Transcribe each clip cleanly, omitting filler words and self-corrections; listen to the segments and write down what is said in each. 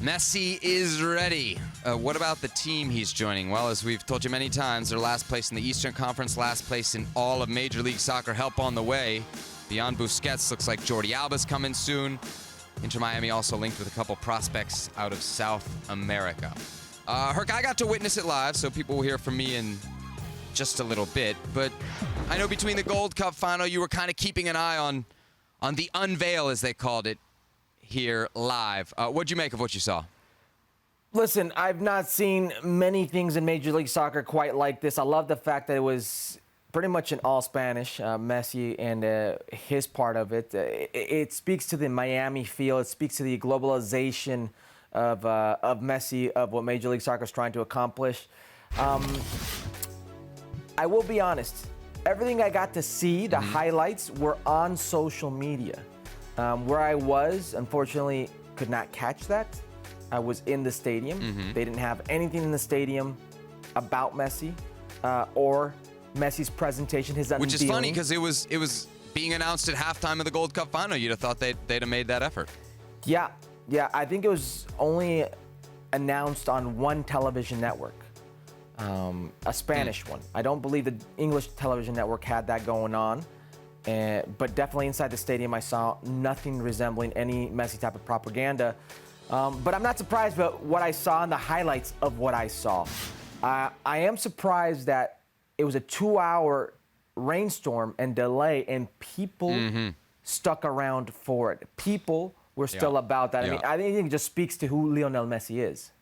Messi is ready. What about the team he's joining? Well, as we've told you many times, they're last place in the Eastern Conference, last place in all of Major League Soccer. Help on the way. Beyond Busquets, looks like Jordi Alba's coming soon. Inter Miami also linked with a couple prospects out of South America. Herc, I got to witness it live, so people will hear from me in just a little bit. But I know between the Gold Cup final, you were kind of keeping an eye on the unveil, as they called it, here live. What'd you make of what you saw? Listen, I've not seen many things in Major League Soccer quite like this. I love the fact that it was pretty much in all Spanish, Messi and his part of it. It speaks to the Miami feel. It speaks to the globalization of Messi, of what Major League Soccer is trying to accomplish. I will be honest. Everything I got to see, the highlights, were on social media. Where I was, unfortunately, could not catch that. I was in the stadium. They didn't have anything in the stadium about Messi or Messi's presentation, his unveiling. Which is funny because it was being announced at halftime of the Gold Cup final. You'd have thought they'd have made that effort. Yeah. I think it was only announced on one television network, a Spanish one. I don't believe the English television network had that going on. But definitely inside the stadium, I saw nothing resembling any Messi type of propaganda. But I'm not surprised about what I saw in the highlights of what I saw. I am surprised that it was a 2-hour rainstorm and delay, and people stuck around for it. People were still about that. Yeah. I think it just speaks to who Lionel Messi is.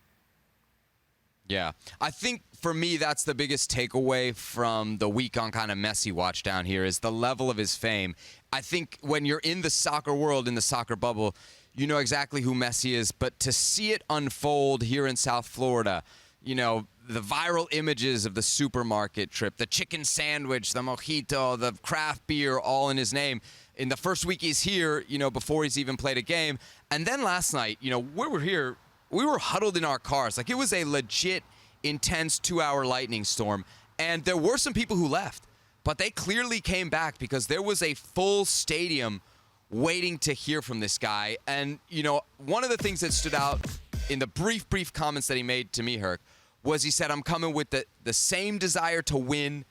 Yeah. I think for me, that's the biggest takeaway from the week on kind of Messi watch down here is the level of his fame. I think when you're in the soccer world, in the soccer bubble, you know exactly who Messi is. But to see it unfold here in South Florida, you know, the viral images of the supermarket trip, the chicken sandwich, the mojito, the craft beer, all in his name. In the first week he's here, you know, before he's even played a game. And then last night, you know, we were here. We were huddled in our cars. Like, it was a legit, intense 2-hour lightning storm. And there were some people who left. But they clearly came back because there was a full stadium waiting to hear from this guy. And, you know, one of the things that stood out in the brief comments that he made to me, Herc, was he said, I'm coming with the same desire to win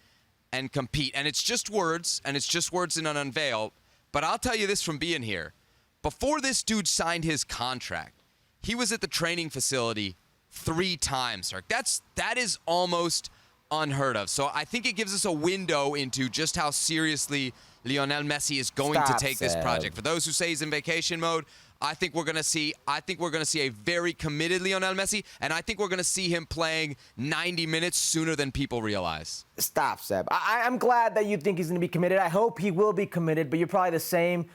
and compete. And it's just words, and it's just words in an unveil. But I'll tell you this from being here. Before this dude signed his contract, he was at the training facility 3 times, Herc. That is almost unheard of. So I think it gives us a window into just how seriously Lionel Messi is going to take this project. For those who say he's in vacation mode, I think we're going to see a very committed Lionel Messi, and I think we're going to see him playing 90 minutes sooner than people realize. Stop, Seb. I'm glad that you think he's going to be committed. I hope he will be committed, but you're probably the same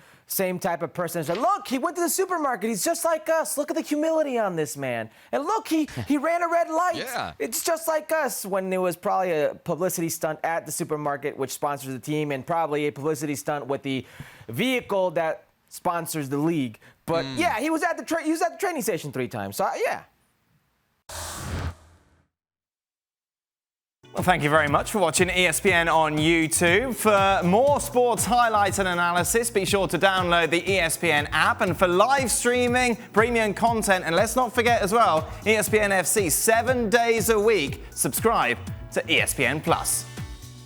type of person. So, look, he went to the supermarket. He's just like us. Look at the humility on this man. And look, he ran a red light. Yeah. It's just like us, when it was probably a publicity stunt at the supermarket, which sponsors the team, and probably a publicity stunt with the vehicle that sponsors the league. But yeah, he was at the training station 3 times. So yeah. Well, thank you very much for watching ESPN on YouTube. For more sports highlights and analysis, be sure to download the ESPN app. And for live streaming, premium content, and let's not forget as well, ESPN FC 7 days a week. Subscribe to ESPN Plus.